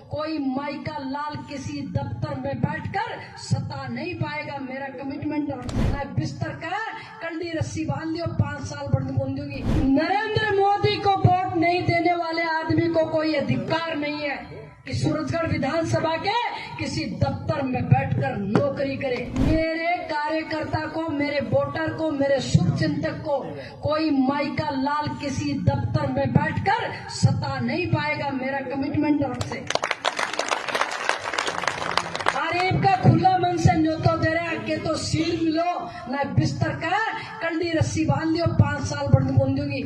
कोई माई का लाल किसी दफ्तर में बैठकर सता नहीं पाएगा। मेरा कमिटमेंट है बिस्तर का कंडी रस्सी बांध दियो, 5 साल बंद दूंगी। नरेंद्र मोदी को वोट नहीं देने वाले आदमी को कोई अधिकार नहीं है कि सूरजगढ़ विधानसभा के किसी दफ्तर में बैठकर नौकरी करे। मेरे कार्यकर्ता को, मेरे वोटर को, मेरे शुभचिंतक को कोई माई का लाल किसी दफ्तर में बैठकर सता नहीं पाएगा। मेरा कमिटमेंट आपसे। गरीब का खुला मन से न्योतो दे रहे के तो सील मिलो ना बिस्तर का कंडी रस्सी बांध दियो, 5 साल बंद दूंगी।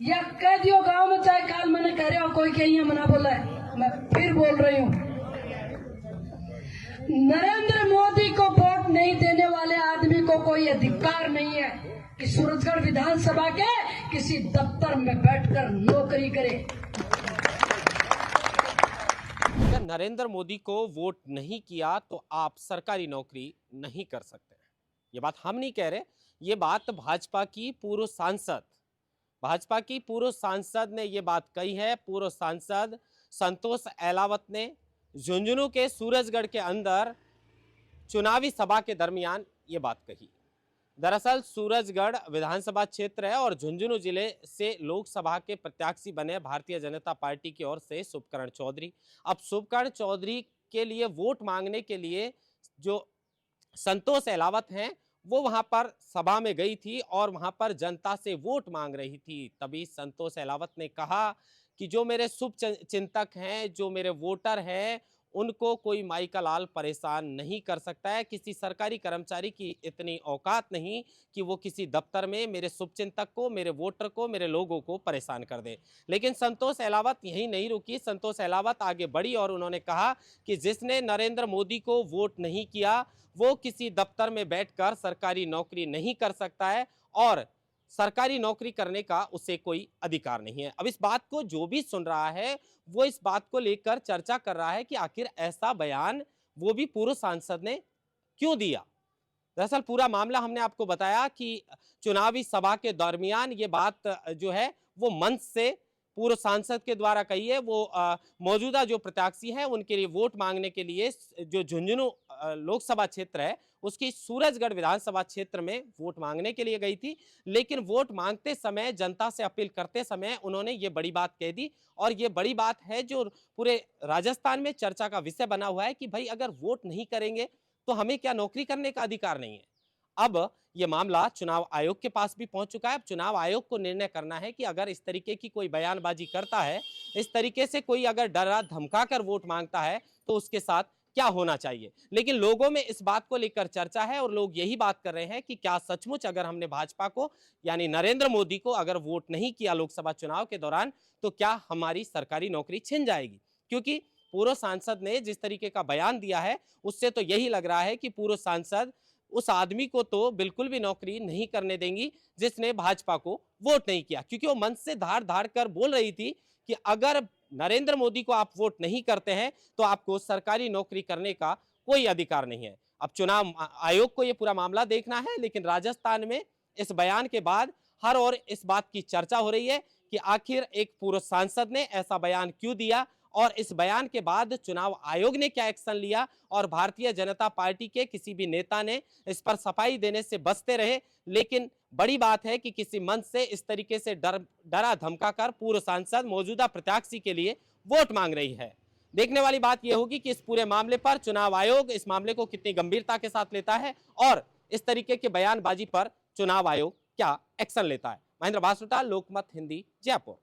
या कह दियो गांव में, चाहे काल मैंने कह रहे हो कोई कहीं मना बोला है, मैं फिर बोल रही हूँ। नरेंद्र मोदी को वोट नहीं देने वाले आदमी को कोई अधिकार नहीं है कि सूरजगढ़ विधानसभा के किसी दफ्तर में बैठकर नौकरी करे। अगर नरेंद्र मोदी को वोट नहीं किया तो आप सरकारी नौकरी नहीं कर सकते। ये बात हम नहीं कह रहे, ये बात भाजपा की पूर्व सांसद ने ये बात कही है। पूर्व सांसद संतोष अहलावत ने झुंझुनू के सूरजगढ़ के अंदर चुनावी सभा के दरमियान ये बात कही। दरअसल सूरजगढ़ विधानसभा क्षेत्र है और झुंझुनू जिले से लोकसभा के प्रत्याशी बने भारतीय जनता पार्टी की ओर से शुभकरण चौधरी। अब शुभकरण चौधरी के लिए वोट मांगने के लिए जो संतोष अहलावत हैं वो वहां पर सभा में गई थी और वहां पर जनता से वोट मांग रही थी। तभी संतोष अहलावत ने कहा कि जो मेरे शुभ चिंतक हैं, जो मेरे वोटर हैं, उनको कोई माई का लाल परेशान नहीं कर सकता है। किसी सरकारी कर्मचारी की इतनी औकात नहीं कि वो किसी दफ्तर में मेरे शुभचिंतक को, मेरे वोटर को, मेरे लोगों को परेशान कर दे। लेकिन संतोष अहलावत यही नहीं रुकी। संतोष अहलावत आगे बढ़ी और उन्होंने कहा कि जिसने नरेंद्र मोदी को वोट नहीं किया वो किसी दफ्तर में बैठकर सरकारी नौकरी नहीं कर सकता है और सरकारी नौकरी करने का उसे कोई अधिकार नहीं है। अब इस बात को जो भी सुन रहा है वो इस बात को लेकर चर्चा कर रहा है कि आखिर ऐसा बयान वो भी पूर्व सांसद ने क्यों दिया। दरअसल पूरा मामला हमने आपको बताया कि चुनावी सभा के दरमियान ये बात जो है वो मंच से पूर्व सांसद के द्वारा कही है। वो मौजूदा जो प्रत्याशी हैं उनके लिए वोट मांगने के लिए जो झुंझुनू लोकसभा क्षेत्र है उसकी सूरजगढ़ विधानसभा क्षेत्र में वोट मांगने के लिए गई थी। लेकिन वोट मांगते समय, जनता से अपील करते समय उन्होंने ये बड़ी बात कह दी और ये बड़ी बात है जो पूरे राजस्थान में चर्चा का विषय बना हुआ है कि भाई अगर वोट नहीं करेंगे तो हमें क्या नौकरी करने का अधिकार नहीं है। अब ये मामला चुनाव आयोग के पास भी पहुंच चुका है। अब चुनाव आयोग को निर्णय करना है कि अगर इस तरीके की कोई बयानबाजी करता है, इस तरीके से कोई अगर डरा धमका कर वोट मांगता है तो उसके साथ क्या होना चाहिए। लेकिन लोगों में इस बात को लेकर चर्चा है और लोग यही बात कर रहे हैं कि क्या सचमुच अगर हमने भाजपा को यानी नरेंद्र मोदी को अगर वोट नहीं किया लोकसभा चुनाव के दौरान तो क्या हमारी सरकारी नौकरी छिन जाएगी। क्योंकि पूर्व सांसद ने जिस तरीके का बयान दिया है उससे तो यही लग रहा है कि पूर्व सांसद उस आदमी को तो बिल्कुल भी नौकरी नहीं करने देंगी जिसने भाजपा को वोट नहीं किया। क्योंकि वो मंच से धार धार कर बोल रही थी कि अगर नरेंद्र मोदी को आप वोट नहीं करते हैं तो आपको सरकारी नौकरी करने का कोई अधिकार नहीं है। अब चुनाव आयोग को यह पूरा मामला देखना है, लेकिन राजस्थान में इस बयान के बाद हर ओर इस बात की चर्चा हो रही है कि आखिर एक पूर्व सांसद ने ऐसा बयान क्यों दिया और इस बयान के बाद चुनाव आयोग ने क्या एक्शन लिया और भारतीय जनता पार्टी के किसी भी नेता ने इस पर सफाई देने से बचते रहे। लेकिन बड़ी बात है कि किसी मंच से इस तरीके से डरा धमका कर पूर्व सांसद मौजूदा प्रत्याशी के लिए वोट मांग रही है। देखने वाली बात यह होगी कि इस पूरे मामले पर चुनाव आयोग इस मामले को कितनी गंभीरता के साथ लेता है और इस तरीके के बयानबाजी पर चुनाव आयोग क्या एक्शन लेता है। महेंद्र बासुटा, लोकमत हिंदी, जयपुर।